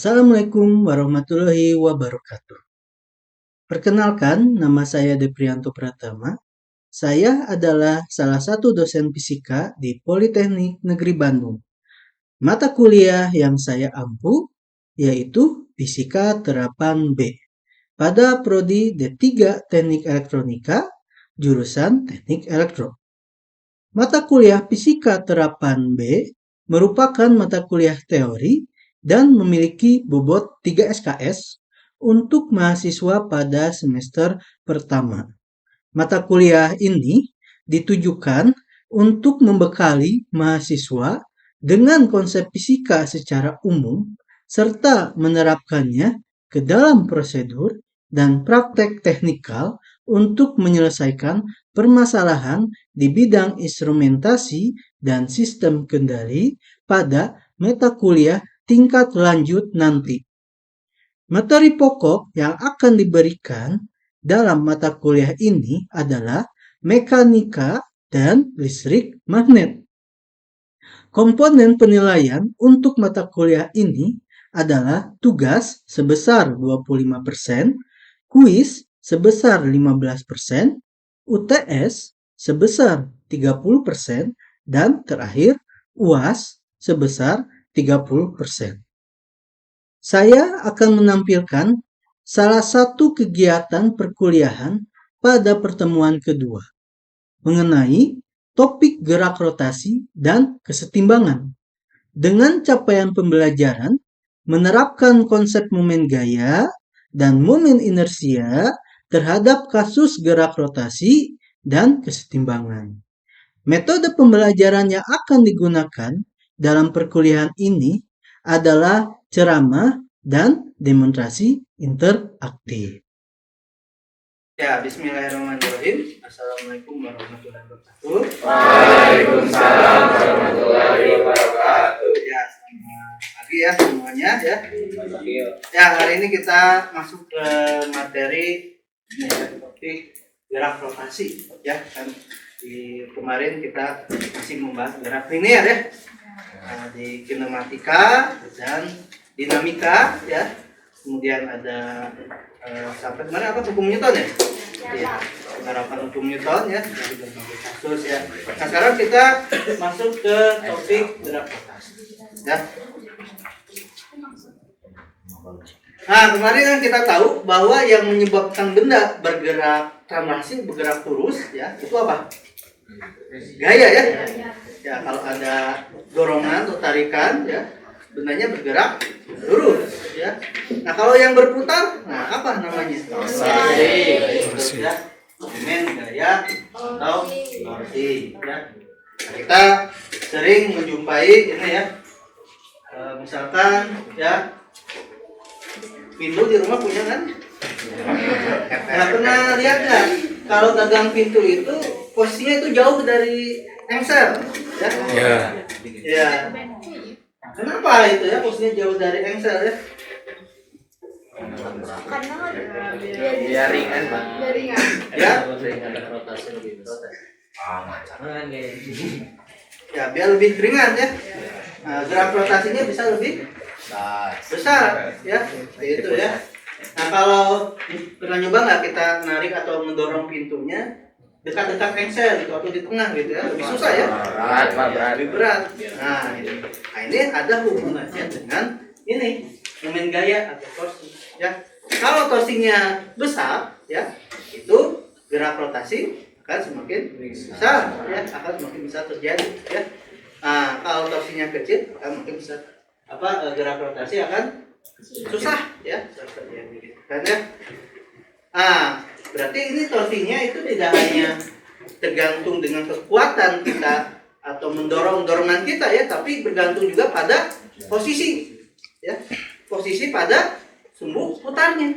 Assalamualaikum warahmatullahi wabarakatuh. Perkenalkan, nama saya Deprianto Pratama. Saya adalah salah satu dosen fisika di Politeknik Negeri Bandung. Mata kuliah yang saya ampu yaitu Fisika Terapan B pada prodi D3 Teknik Elektronika, jurusan Teknik Elektro. Mata kuliah Fisika Terapan B merupakan mata kuliah teori dan memiliki bobot 3 SKS untuk mahasiswa pada semester pertama. Mata kuliah ini ditujukan untuk membekali mahasiswa dengan konsep fisika secara umum serta menerapkannya ke dalam prosedur dan praktek teknikal untuk menyelesaikan permasalahan di bidang instrumentasi dan sistem kendali pada mata kuliah tingkat lanjut nanti. Materi pokok yang akan diberikan dalam mata kuliah ini adalah mekanika dan listrik magnet. Komponen penilaian untuk mata kuliah ini adalah tugas sebesar 25%, kuis sebesar 15%, UTS sebesar 30%, dan terakhir UAS sebesar 30%. Saya akan menampilkan salah satu kegiatan perkuliahan pada pertemuan kedua mengenai topik gerak rotasi dan kesetimbangan. Dengan capaian pembelajaran, menerapkan konsep momen gaya dan momen inersia terhadap kasus gerak rotasi dan kesetimbangan. Metode pembelajaran yang akan digunakan dalam perkuliahan ini adalah ceramah dan demonstrasi interaktif. Ya, bismillahirrahmanirrahim. Assalamualaikum warahmatullahi wabarakatuh. Waalaikumsalam warahmatullahi wabarakatuh. Ya, selamat pagi ya semuanya ya. Ya, hari ini kita masuk ke materi topik gerak rotasi ya. Kan di kemarin kita masih membahas gerak linear ya. Di kinematika dan dinamika ya. Kemudian ada sampai kemarin apa hukum Newton ya? Iya, penerapan hukum Newton ya dari berbagai kasus ya. Nah sekarang kita masuk ke topik gerak rotasi ya. Nah kemarin kan kita tahu bahwa yang menyebabkan benda bergerak translasi bergerak lurus ya itu apa? Gaya ya. Ya kalau ada dorongan atau tarikan ya bendanya bergerak lurus ya. Nah kalau yang berputar, nah apa namanya? Torsi ya. Momen gaya atau torsi ya. Nah, kita sering menjumpai ini ya. Misalkan ya pintu di rumah punya kan? Nah pernah lihat nggak kalau gagang pintu itu posisinya itu jauh dari engsel ya? Ya. Kenapa itu ya posisinya jauh dari engsel ya? Karena biar ringan Pak. Ya. Ringan ada rotasi lebih besar. Ya biar lebih ringan ya. Nah, gerak rotasinya bisa lebih besar ya. Itu ya. Nah kalau pernah nyoba nggak kita narik atau mendorong pintunya dekat-dekat engsel gitu atau di tengah gitu ya lebih susah ya. Lebih berat. Nah ini ada hubungannya dengan ini momen gaya atau torsi ya. Kalau torsinya besar ya itu gerak rotasi akan semakin besar ya, akan semakin bisa terjadi ya. Nah kalau torsinya kecil akan mungkin bisa gerak rotasi akan susah ya terjadi gitu kan ya. Berarti ini torsinya itu tidak hanya tergantung dengan kekuatan kita atau dorongan kita ya, tapi bergantung juga pada posisi ya, posisi pada sumbu putarnya.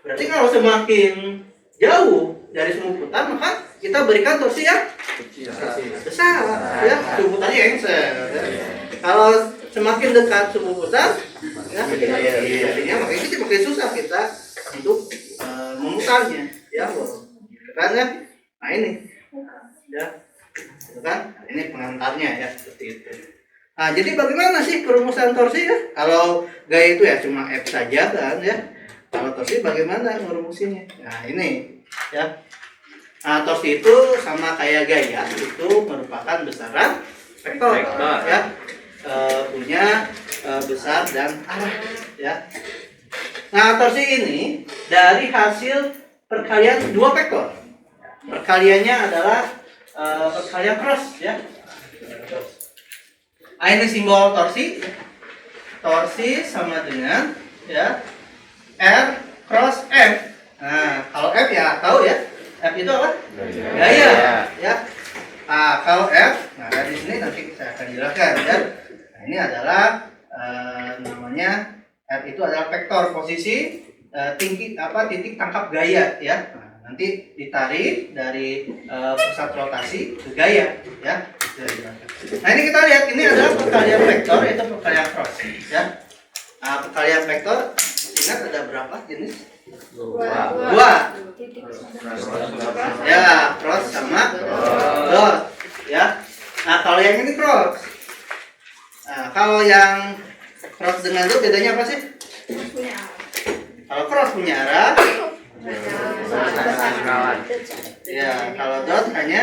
Berarti kalau semakin jauh dari sumbu putar maka kita berikan torsi yang besar ya, sumbu putarnya engsel ya. Kalau semakin dekat sumbu putar ya, jadinya makanya itu makin susah kita untuk memutarnya ya, kan ya. Nah ini ya, kan ini pengantarnya ya seperti itu. Nah, jadi bagaimana sih perumusan torsi ya? Kalau gaya itu ya cuma F saja kan ya. Kalau torsi bagaimana ngerumusinnya? Nah, ini ya. Nah, torsi itu sama kayak gaya, itu merupakan besaran vektor ya. Punya besar dan arah ya. Nah, torsi ini dari hasil perkalian dua vektor. Perkaliannya adalah perkalian cross ya. Nah, ini simbol torsi. Torsi sama dengan ya R cross F. Nah, kalau F ya tahu ya. F itu apa? Gaya ya. Nah, kalau F, nah di sini nanti saya akan jelaskan ya. Nah, ini adalah namanya R itu adalah vektor posisi titik tangkap gaya ya. Nah, nanti ditarik dari pusat rotasi ke gaya ya. Nah, ini kita lihat, ini adalah perkalian vektor, yaitu perkalian cross ya. Nah, perkalian vektor ingat ada berapa jenis? Dua. Ya, cross sama dot ya. Nah, kalau yang ini cross. Nah, kalau yang cross dengan dot bedanya apa sih? Kalau cross punya arah. Ya, kalau dot hanya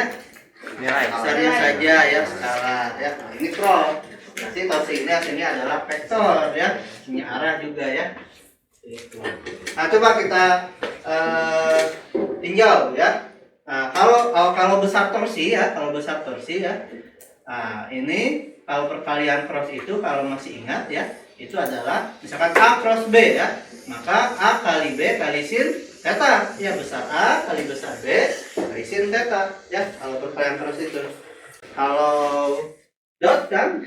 besarnya saja ya, skala ya. Nah, ini cross. Berarti torsi ini hasilnya adalah vektor ya, punya arah juga ya. Nah, coba kita tinjau ya. Nah, kalau besar torsi ya, nah, ini kalau perkalian cross itu kalau masih ingat ya, itu adalah misalkan A cross B ya, maka A kali B kali sin theta ya, besar A kali besar B kali sin theta ya, kalau perkalian cross itu. Kalau dot kan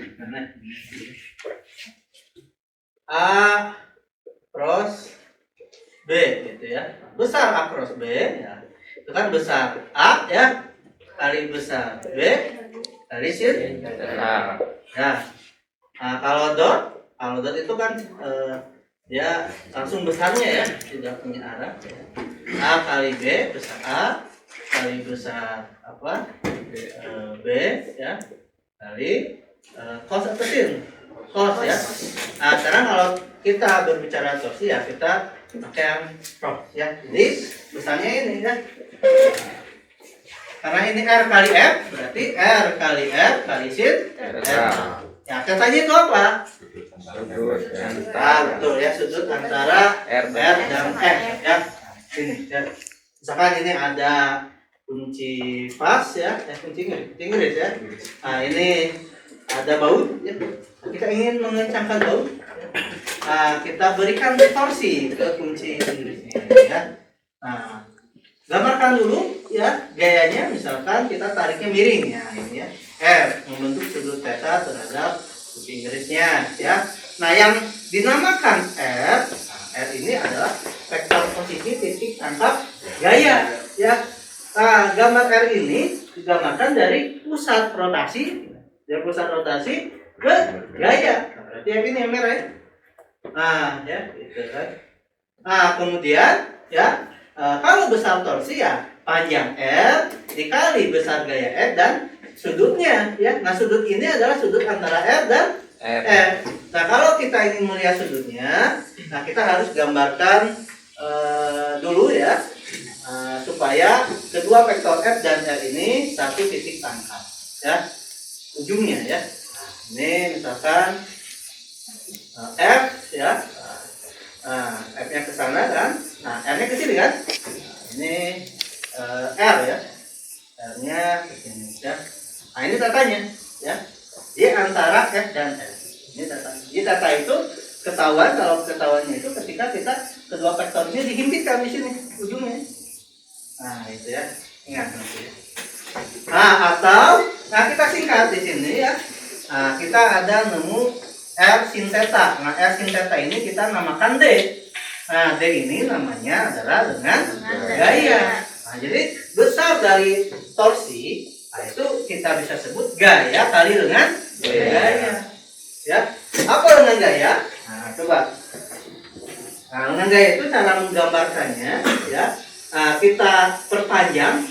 A cross B gitu ya, besar A cross B ya, itu kan besar A ya kali besar B kali sin ya. Nah, kalau dot itu kan dia langsung besarnya ya, tidak punya arah ya. A kali B besar A kali besar apa B ya kali cos atau sin cos ya. Nah, sekarang kalau kita berbicara torsi ya, kita pakai yang cross ya. Jadi besarnya ini ya. Karena ini R kali F, berarti R kali F kali sin F. Ya, tetanya itu apa? Nah, betul ya, sudut antara R dan F ya. Ini ya. Misalkan ini ada kunci pas ya, kunci Inggris ya. Nah, ini ada baut ya. Kita ingin mengencangkan baut. Nah, kita berikan torsi ke kunci Inggrisnya ya. Nah, gambarkan dulu ya gayanya, misalkan kita tariknya miring ya, ini ya. F membentuk sudut theta terhadap kunci Inggrisnya ya. Nah, yang dinamakan R, R ini adalah vektor posisi titik tangkap gaya ya. Nah, gambar R ini digambarkan dari pusat rotasi ke gaya. Nah, berarti yang ini yang merah ya. Nah, ya gitu kan. Nah, kemudian ya kalau besar torsi ya panjang R dikali besar gaya F dan sudutnya ya. Nah, sudut ini adalah sudut antara R dan F. Nah, kalau kita ingin melihat sudutnya, nah kita harus gambarkan dulu ya, supaya kedua vektor F dan R ini satu titik tangkap ya, ujungnya ya. Nah, ini misalkan F ya, F-nya ke sana kan, nah R-nya ke sini kan, ini R ya, R-nya ke sini ya. Nah, ini datanya ya, di antara F dan R. Ini data. Jadi data itu ketahuan, kalau ketahuannya itu ketika kita kedua vektor ini dihimpitkan di sini ujungnya. Nah, itu ya, ingat nanti ya. Nah, atau kita singkat di sini ya. Nah, kita ada nemu R sin theta. Nah, R sin theta ini kita namakan D. Nah, D ini namanya adalah dengan gaya. Nah, jadi besar dari torsi, nah itu kita bisa sebut gaya kali dengan gaya. Ya, apa dengan gaya? Nah, coba. Nah, dengan gaya itu cara menggambarkannya ya. Nah, kita perpanjang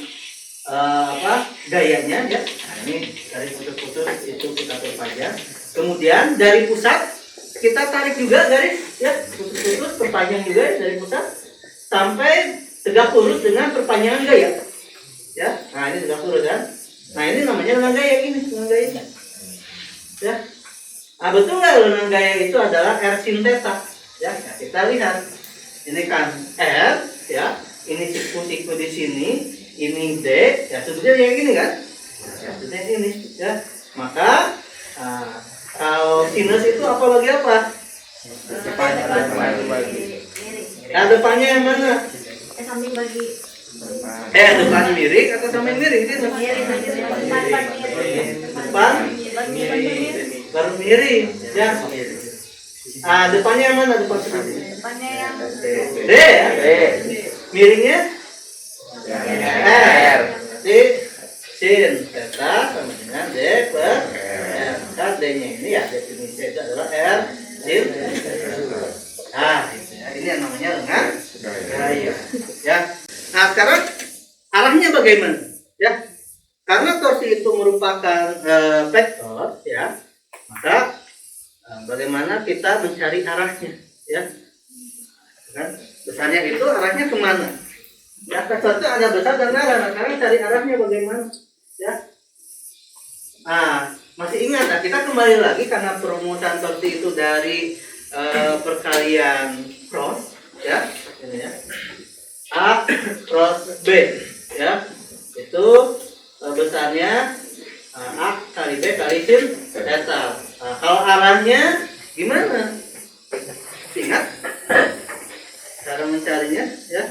gayanya ya. Nah, ini dari putus-putus itu kita perpanjang. Kemudian dari pusat kita tarik juga garis ya, putus-putus perpanjang juga dari pusat sampai tegak lurus dengan perpanjangan gaya. Ya, nah ini tegak lurus kan. Nah ini namanya lengan gaya ini, lengan gaya ini. Ya, nah betul nggak lengan gaya itu adalah R sin theta? Ya, nah, kita lihat ini kan R, ya, ini siku-siku di sini, ini D, ya sudutnya yang ini kan? Ya, sudutnya ini, ya. Maka kalau sinus itu apa bagi apa? Nah, depannya yang mana? Samping bagi Depan miring atau samping miring sih? Depan baru miring, ya. Depannya yang mana? Depan sini. depannya yang D, ya. Miringnya R. Jadi sin theta sama dengan D per R. Maka D-nya ini ya definisi itu adalah R sin. Nah, ini yang namanya lengan gaya. Ya. Nah, sekarang arahnya bagaimana? Ya. Karena torsi itu merupakan vektor, ya. Maka bagaimana kita mencari arahnya, ya? Kan? Besarnya itu arahnya kemana? Ya, vektor itu ada besar dan arah. Nah, sekarang cari arahnya bagaimana? Ya. Masih ingat ya, kita kembali lagi karena perumusan torsi itu dari perkalian cross, ya, ini ya. A cross B, ya, itu besarnya A kali B kali sin theta. Kalau arahnya gimana? Ingat cara mencarinya, ya.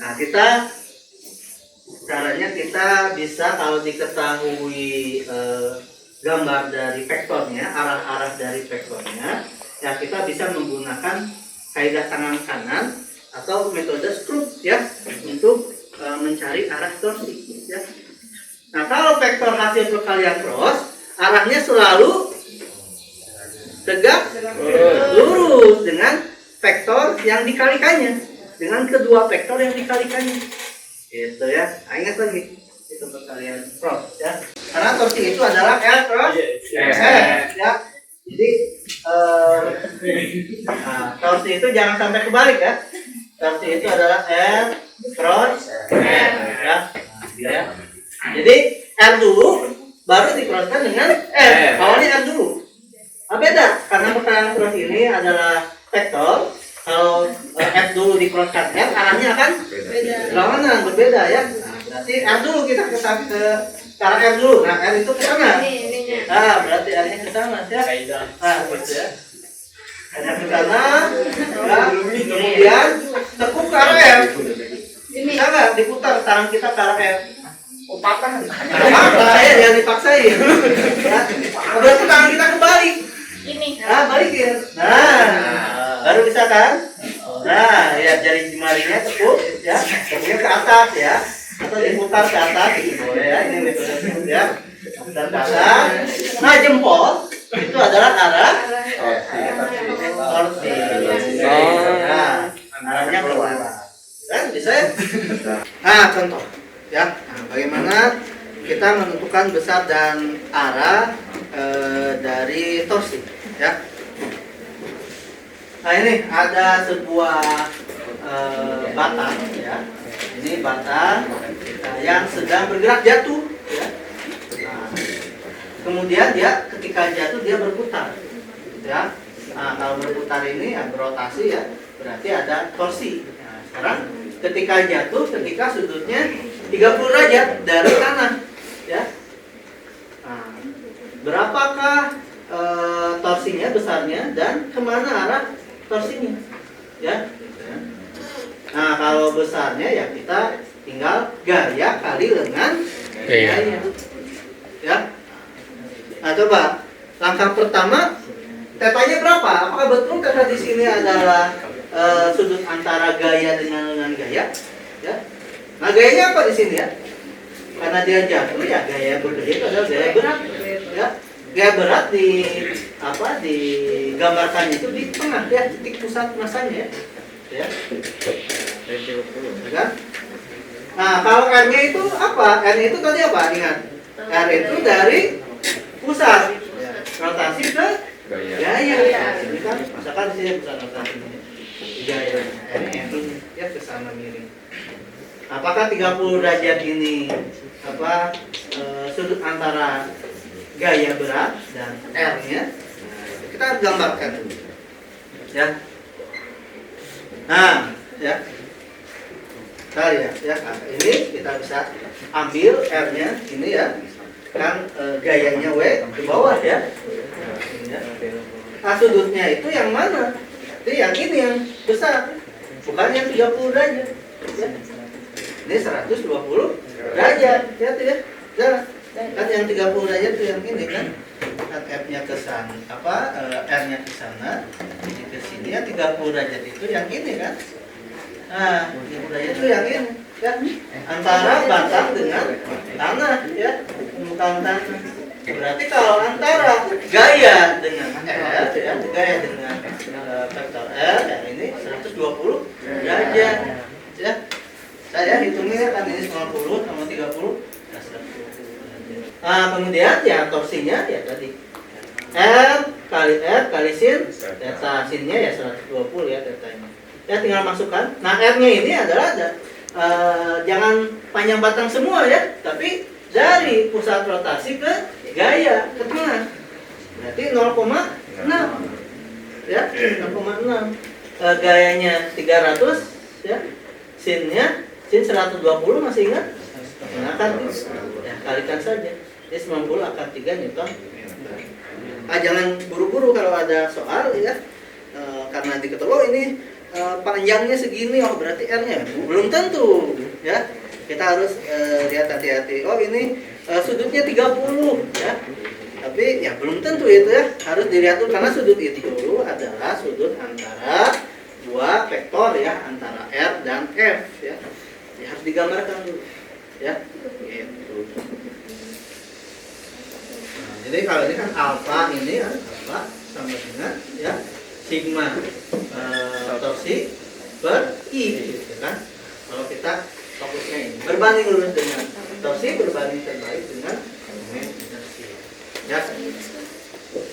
Nah, caranya kita bisa kalau diketahui gambar dari vektornya, arah-arah dari vektornya, ya kita bisa menggunakan kaidah tangan kanan atau metode Stroop, ya, untuk mencari arah torsi, ya. Nah, kalau vektor hasil perkalian cross, arahnya selalu tegak lurus dengan vektor yang dikalikannya, dengan kedua vektor yang dikalikannya, gitu ya. Nah, ingat lagi itu perkalian cross, ya. Karena torsi itu adalah L cross R, ya. Jadi torsi itu jangan sampai kebalik, ya. Torsi itu adalah R cross R, ya. Ya. Jadi R dulu baru dikroskan dengan R. Awalnya R dulu. Beda karena perkalian cross ini adalah vektor. Kalau F dulu dikroskan R, arahnya akan berlawanan, berbeda, ya. Nah, berarti R dulu kita ke arah R dulu. Nah, R itu ke sana. Berarti R-nya ke sana, ya. Gitu ya. R-nya ke sana. Ya. Kemudian tekuk ke arah R. Bisa nggak diputar tangan kita ke arah R? Patah. Patah, ya, jangan dipaksain. Ya. Berarti tangan kita kebalik. ini. Balikin. Baru bisa kan? Nah, ya jari jemarinya tekuk, ya, kemudian ke atas, ya, atau diputar ke atas, gitu, boleh, ya. Ini metode tekuk, ya, putar ke atas. Nah, jempol itu adalah arah torsi. Nah, arahnya keluar, kan? Bisa ya? Nah, contoh, ya. Nah, bagaimana kita menentukan besar dan arah dari torsi, ya. Nah, ini ada sebuah batang, ya. Ini batang yang sedang bergerak jatuh, ya. Nah, kemudian dia ketika jatuh dia berputar, ya. Nah, kalau berputar ini ya berotasi, ya, berarti ada torsi. Nah, sekarang ketika jatuh, ketika sudutnya 30 derajat dari tanah, ya. Nah, berapakah torsinya, besarnya, dan kemana arah torsinya, ya. Nah, kalau besarnya ya kita tinggal gaya kali lengan gaya, ya. Nah, coba langkah pertama, tetanya berapa? Apakah betul teta di sini adalah sudut antara gaya dengan lengan gaya, ya? Nah, gayanya apa di sini, ya? Karena dia jatuh, ya, gaya bekerja itu adalah gaya berat, ya. Gaya berat digambarkan itu di tengah, ya, titik pusat masanya, ya. Kan? Nah, kalau R-nya itu apa? R-nya itu tadi apa? Ingat, R itu dari pusat rotasi ke Gaya. gaya. Ini kan misalkan di sini pusat rotasi gaya. Ini ya ke sana miring. Apakah 30 derajat ini sudut antara gaya berat dan R-nya? Kita gambarkan dulu. Ya. Nah, ya. Kita lihat ya. Nah, ini kita bisa ambil R-nya ini ya. Kan gayanya W di bawah ya. Ini ya. Nah, sudutnya itu yang mana? Itu yang ini yang besar. Bukan yang 30 derajat. Ya. Ini 120 derajat. Lihat ya. Kan yang 30 derajat itu yang ini kan. Kan F-nya ke sana, R-nya ke sana, ini ke sini ya 30 derajat itu yang ini kan. Nah, 30 derajat itu yang ini ya. Antara batang dengan tanah ya, permukaan tanah. Berarti kalau antara gaya dengan R ya, gaya dengan vektor R yang ini 120 derajat ya. Saya hitungnya kan ini 90 sama 30. Nah, kemudian ya torsinya ya tadi R kali sin, delta sinnya ya 120 ya deltanya. Ya tinggal masukkan. Nah R-nya ini adalah jangan panjang batang semua ya, tapi dari pusat rotasi ke gaya ke tengah. Berarti 0,6 ya 0,6. Gayanya 300 ya, sin 120 masih ingat? Nah, kan ya kalikan saja. Jadi 90 akar 3 Newton. Jangan buru-buru kalau ada soal ya. Karena diketahui ini panjangnya segini, oh berarti R-nya belum tentu ya. Kita harus lihat hati-hati. Oh ini sudutnya 30 ya. Tapi ya belum tentu itu ya. Harus dilihat dulu karena sudut itu adalah sudut antara dua vektor ya, antara R dan F ya. Harus digambarkan dulu ya gitu. Nah, jadi kalau ini kan alfa ini ya, alfa sama dengan ya sigma torsi per I gitu kan. Kalau kita fokusnya ini berbanding lurus dengan torsi berbanding terbalik dengan momen inersia ya.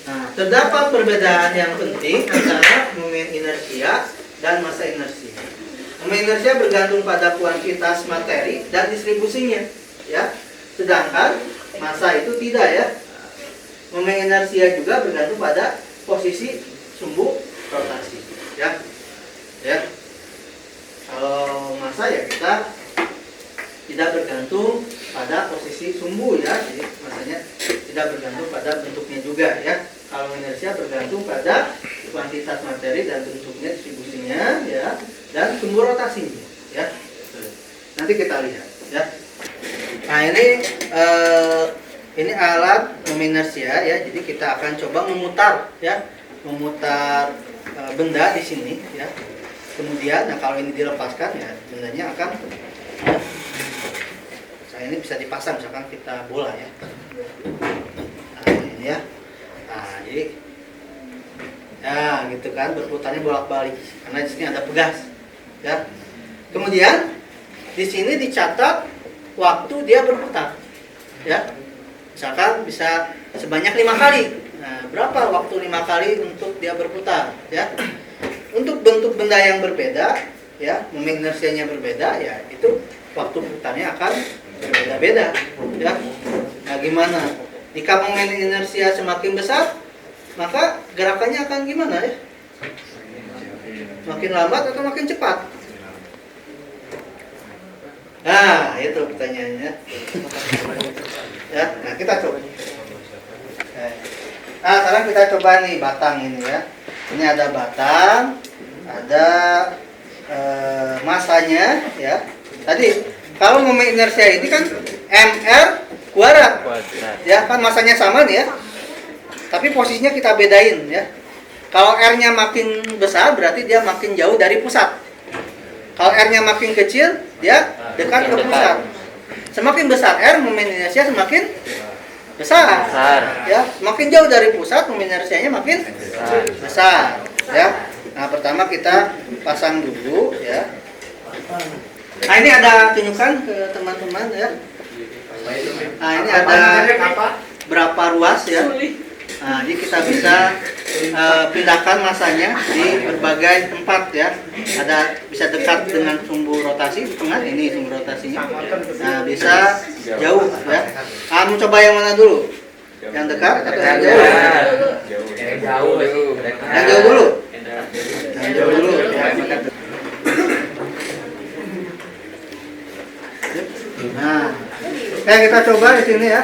Nah, terdapat perbedaan yang penting antara momen inersia dan massa inersia. Momen inersia bergantung pada kuantitas materi dan distribusinya, ya. Sedangkan massa itu tidak ya. Momen inersia juga bergantung pada posisi sumbu rotasi, ya. Ya. Kalau massa ya kita tidak bergantung pada posisi sumbu ya, jadi massanya tidak bergantung pada bentuknya juga ya. Kalau inersia bergantung pada kuantitas materi dan bentuknya, distribusinya ya, dan sumbu rotasinya ya. Nanti kita lihat ya. Nah ini alat inersia ya, jadi kita akan coba memutar ya, memutar benda di sini ya. Kemudian nah kalau ini dilepaskan ya bendanya akan ini bisa dipasang misalkan kita bola ya. Nah ini ya. Nah jadi ya gitu kan berputarnya bolak-balik karena di sini ada pegas ya. Kemudian di sini dicatat waktu dia berputar ya. Misalkan bisa sebanyak 5 kali. Nah berapa waktu 5 kali untuk dia berputar ya. Untuk bentuk benda yang berbeda ya, momen inersianya berbeda ya, itu waktu putarnya akan berbeda-beda ya. Nah gimana? Jika momen inersia semakin besar, maka gerakannya akan gimana ya? Makin lambat atau makin cepat? Nah itu pertanyaannya ya. Nah kita coba. Nah sekarang kita coba nih batang ini ya. Ini ada batang, ada masanya ya. Tadi kalau momen inersia ini kan mr kuadrat ya, kan masanya sama nih ya, tapi posisinya kita bedain ya. Kalau r-nya makin besar berarti dia makin jauh dari pusat. Kalau r-nya makin kecil dia dekat ke pusat. Semakin besar r, momen inersia semakin besar ya. Makin jauh dari pusat, momen inersianya makin besar ya. Nah pertama kita pasang dulu ya. Nah ini ada tunjukkan ke teman-teman ya. Nah ini ada berapa ruas ya. Nah, jadi kita bisa pindahkan masanya di berbagai tempat ya. Ada bisa dekat dengan sumbu rotasi di tengah, ini sumbu rotasinya. Nah, bisa jauh ya. Mau coba yang mana dulu? Yang dekat atau yang jauh? Yang jauh itu. Yang jauh dulu. Yang jauh dulu ya. Nah, kita coba di sini ya.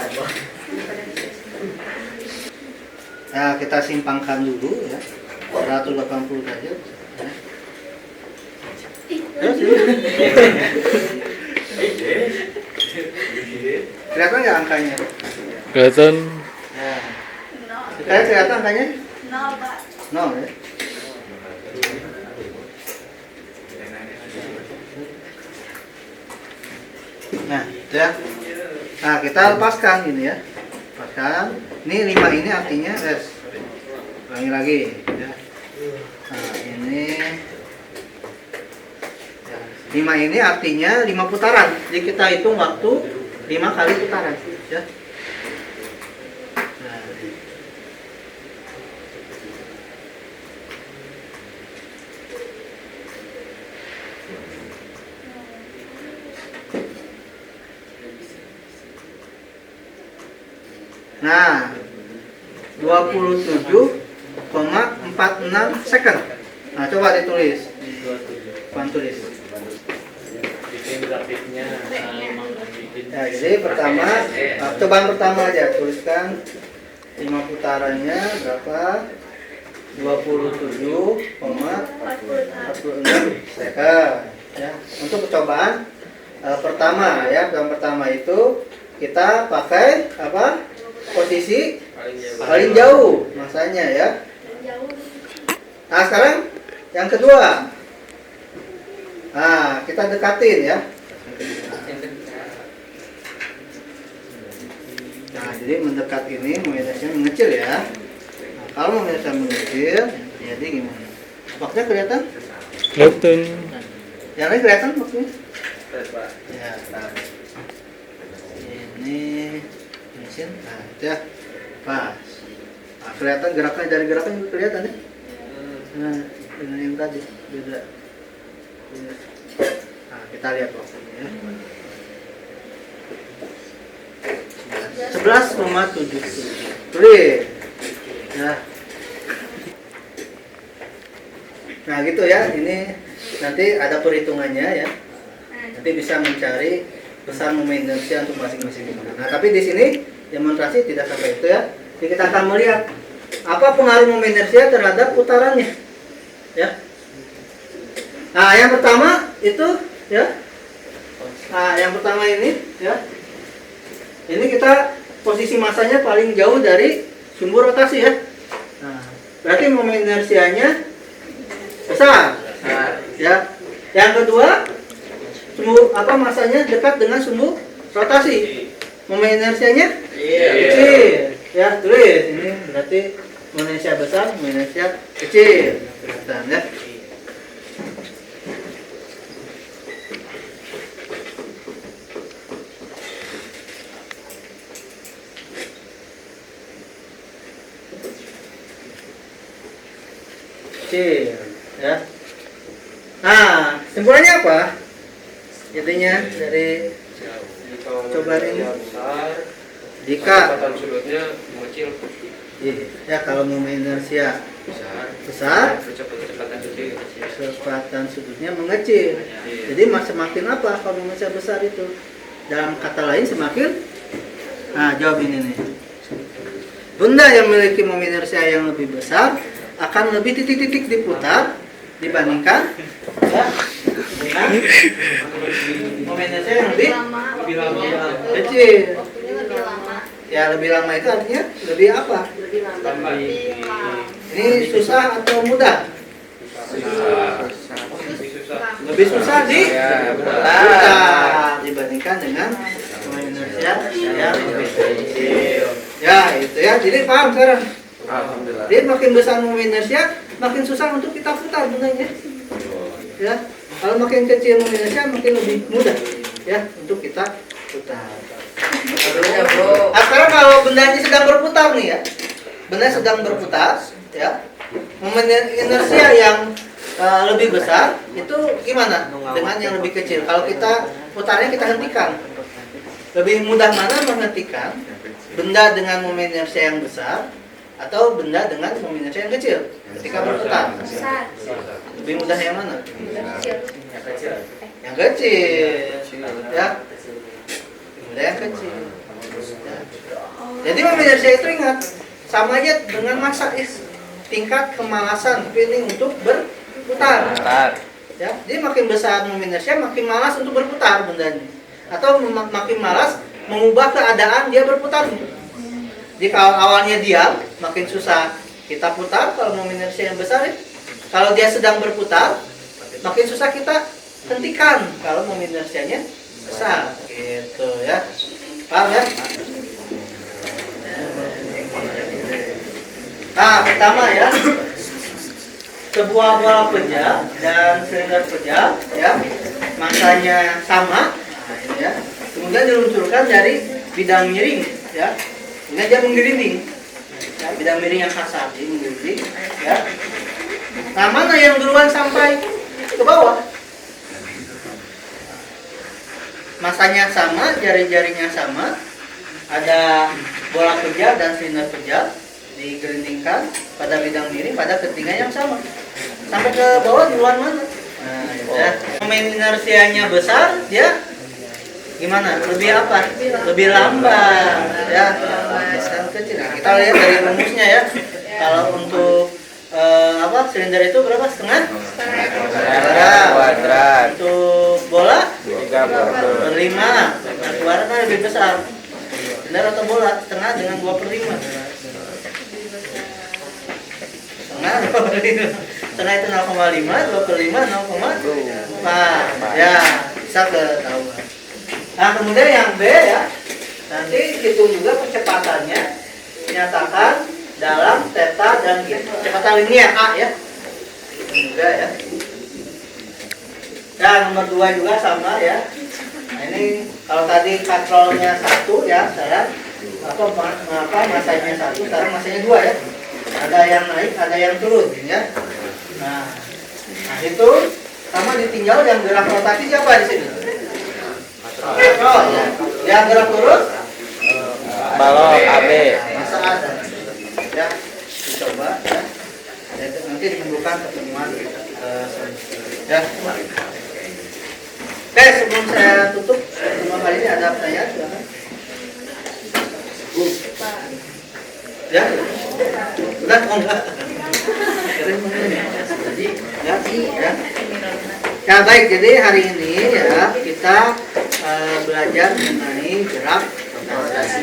Nah, kita simpangkan dulu ya. 180 derajat. Ya. Kelihatan nggak angkanya? Kelihatan. Ya. Kelihatan angkanya? 0, Pak. 0 ya. Nah, itu ya. Nah, kita lepaskan ini ya. Lepaskan. Ini 5 ini artinya ulangi lagi ya. Nah, ini ya, 5 ini artinya 5 putaran. Jadi kita hitung waktu 5 kali putaran ya. Nah. Nah, 27,46 second. Nah, coba ditulis. Tulis. Bikin grafiknya Ya, jadi pertama, cobaan pertama aja tuliskan 5 putarannya berapa? 27,46 second. Ya, untuk percobaan pertama ya, yang pertama itu kita pakai apa? Posisi paling jauh masanya ya. Nah, sekarang yang kedua. Nah, kita dekatin ya. Nah, jadi mendekat ini mobilitasnya mengecil ya. Nah, kalau mobilitasnya mengecil, jadi gimana? Waktunya kelihatan? Kelihatan. Yang lain kelihatan waktunya? Ya, ini mesin. Nah, itu ya. Pas. Nah, kelihatan gerakan dari gerakan juga kelihatan ya. Nah, dengan yang tadi beda. Nah, kita lihat waktunya ya. 11,77. Tulis. Nah. Nah, gitu ya. Ini nanti ada perhitungannya ya. Nanti bisa mencari besar momen inersia untuk masing-masing. Nah, tapi di sini demonstrasi tidak sampai itu ya. Jadi kita akan melihat apa pengaruh momen inersia terhadap putarannya. Ya. Nah, yang pertama itu ya. Nah, yang pertama ini ya. Ini kita posisi masanya paling jauh dari sumbu rotasi ya. Nah, berarti momen inersianya besar. Ya. Yang kedua, sumbu masanya dekat dengan sumbu rotasi. Momen inersianya kecil. Ya, tulis. Ini berarti momen inersia besar, momen inersia kecil. Kelihatan ya. Kecil ya. Nah, kesimpulannya apa? Intinya dari cobaan ini, jika sudutnya mengecil ya kalau momen inersia besar, kecepatan sudutnya mengecil. Jadi semakin apa kalau momen inersia besar itu? Dalam kata lain semakin, jawab ini nih. Benda yang memiliki momen inersia yang lebih besar akan lebih titik-titik diputar dibandingkan ya, dengan momen inersia yang lebih kecil. Ya, lebih lama itu artinya lebih apa? Ini susah atau mudah? Lebih susah dibandingkan dengan momen inersia yang lebih kecil. Ya, itu ya. Jadi paham sekarang? Alhamdulillah. Jadi makin besar momen inersia, makin susah untuk kita putar bendanya. Ya, kalau makin kecil momen inersia, makin lebih mudah ya untuk kita putar. Nah, sekarang kalau bendanya sedang berputar nih ya, benda sedang berputar, ya, momen inersia yang lebih besar itu gimana dengan yang lebih kecil? Kalau kita putarnya kita hentikan, lebih mudah mana menghentikan benda dengan momen inersia yang besar atau benda dengan momen inersia yang kecil ketika berputar? Lebih mudah yang mana? Yang kecil, ya. Mudah yang kecil. Ya. Jadi momen inersia itu ingat sama aja dengan massa is, tingkat kemalasan feeling untuk berputar. Ya, jadi makin besar momen inersia makin malas untuk berputar bendanya, atau makin malas mengubah keadaan dia berputar. Jadi kalau awalnya diam, makin susah kita putar kalau momen inersia yang besar ya. Kalau dia sedang berputar, makin susah kita hentikan kalau momen inersianya besar, gitu ya. Paham ya? Nah, pertama ya, sebuah bola pejal dan silinder pejal ya, masanya sama, nah, ini ya. Kemudian diluncurkan dari bidang miring ya. Kemudian dia menggelinding. Ya, bidang miring yang kasar, jadi menggelinding ya. Nah, mana yang duluan sampai ke bawah? Masanya sama, jari-jarinya sama. Ada bola pejal dan silinder pejal digelindingkan pada bidang miring pada ketinggian yang sama. Sampai ke bawah duluan mana? Nah, ya. Momen inersianya besar, dia gimana? Lebih apa? Lebih lambat, ya. Yang kecil. Nah, kita lihat dari rumusnya ya. Kalau untuk silinder itu berapa? Setengah? Kuadrat. Untuk bola? 3/5. Nah, kuadrat kan lebih besar. Silinder atau bola? Setengah dengan 2/5. Setengah itu 0,5, 2/5, 0,4. Ya, bisa ketahuan. Nah, kemudian yang B ya, nanti hitung juga percepatannya, nyatakan dalam theta dan G. Percepatan linear A ya. Juga ya. Dan nomor 2 juga sama ya. Nah, ini kalau tadi katrolnya 1 ya, sekarang masanya 1, sekarang masanya 2 ya. Ada yang naik, ada yang turun ya. Nah itu sama ditinggal yang gerak rotasi siapa di sini? Katrol ya. Yang gerak turun? Balok AB. Masa ada. Ya, dicoba ya. Nanti ditentukan pertemuan ya. Oke, sebelum saya tutup pertemuan kali ini ada pertanyaan silakan. Ya, udah enggak? Jadi, ya. Ya baik, jadi hari ini ya kita belajar mengenai gerak rotasi.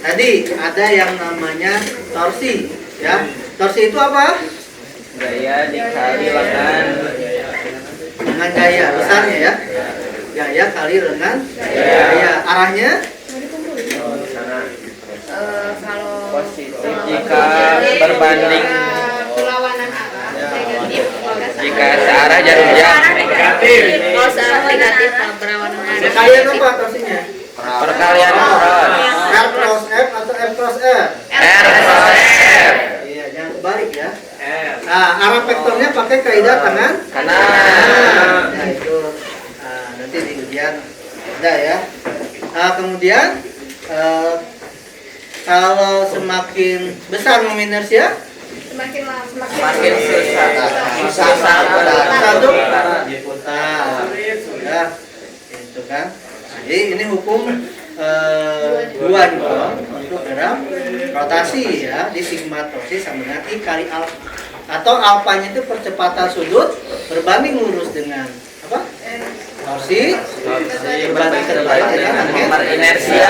Tadi ada yang namanya torsi, ya. Torsi itu apa? Gaya dikali lengan. Dengan gaya besarnya ya. Gaya kali lengan. Gaya arahnya. Kalau Positif jika berbanding, berlawanan arah negatif, jika searah jarum jam. kalau searah negatif kalau berlawanan arah Sekalian apa torsinya? Perkalian cross. R cross F atau F cross R? R cross F. Iya, jangan kebalik ya. Nah, arah vektornya pakai kaidah tangan Kanan. Nah, itu nanti di ujian ada ya. Nah, kemudian kalau semakin besar momen inersia, semakin lama Semakin susah. susah untuk diputar. Ya, itu kan. Nah, jadi ini hukum 2 Newton untuk gerak rotasi ya, di sigma torsi sama dengan I kali alfa. Atau alfanya itu percepatan sudut berbanding lurus dengan apa? Torsi berbanding terbalik dengan Nomor inersia.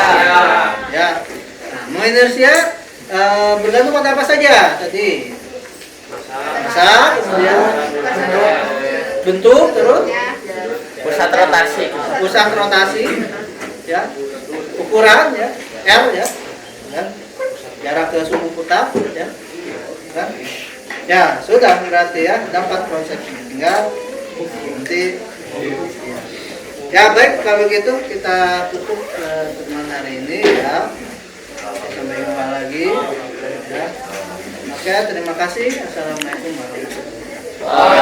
ya. Nah, momen inersia bergantung pada apa saja tadi? Massa, kemudian bentuk, terus Pusat rotasi. pusat rotasi, ya, ukuran, ya, L, ya, dan jarak ke sumbu putar, ya, kan? Ya sudah berarti ya dapat konsepnya. Tinggal nanti Ya baik, kalau gitu kita tutup pertemuan hari ini ya. Sampai jumpa lagi. Ya. Oke, terima kasih. Assalamualaikum warahmatullahi wabarakatuh.